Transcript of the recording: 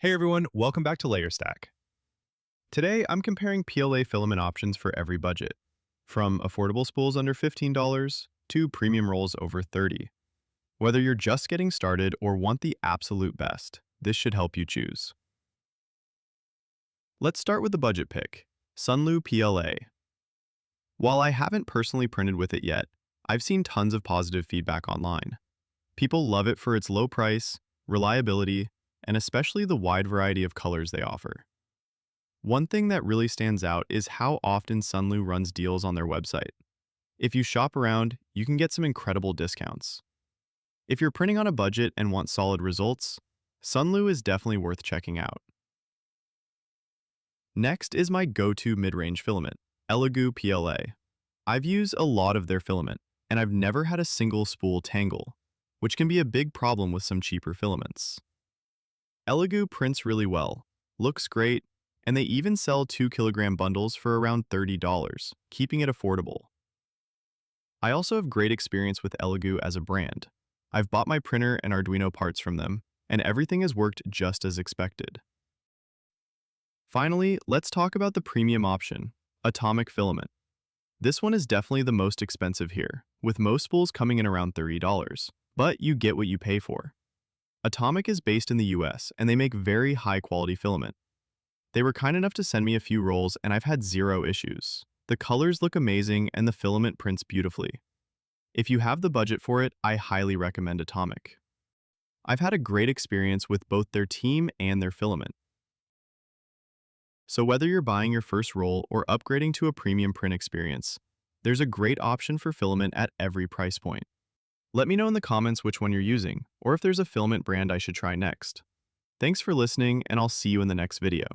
Hey everyone, welcome back to Layer Stack. Today, I'm comparing PLA filament options for every budget, from affordable spools under $15 to premium rolls over $30. Whether you're just getting started or want the absolute best, this should help you choose. Let's start with the budget pick, Sunlu PLA. While I haven't personally printed with it yet, I've seen tons of positive feedback online. People love it for its low price, reliability, and especially the wide variety of colors they offer. One thing that really stands out is how often Sunlu runs deals on their website. If you shop around, you can get some incredible discounts. If you're printing on a budget and want solid results, Sunlu is definitely worth checking out. Next is my go-to mid-range filament, Elegoo PLA. I've used a lot of their filament, and I've never had a single spool tangle, which can be a big problem with some cheaper filaments. Elegoo prints really well, looks great, and they even sell 2 kilogram bundles for around $30, keeping it affordable. I also have great experience with Elegoo as a brand. I've bought my printer and Arduino parts from them, and everything has worked just as expected. Finally, let's talk about the premium option, Atomic Filament. This one is definitely the most expensive here, with most spools coming in around $30, but you get what you pay for. Atomic is based in the US, and they make very high-quality filament. They were kind enough to send me a few rolls, and I've had zero issues. The colors look amazing, and the filament prints beautifully. If you have the budget for it, I highly recommend Atomic. I've had a great experience with both their team and their filament. So whether you're buying your first roll or upgrading to a premium print experience, there's a great option for filament at every price point. Let me know in the comments which one you're using, or if there's a filament brand I should try next. Thanks for listening, and I'll see you in the next video.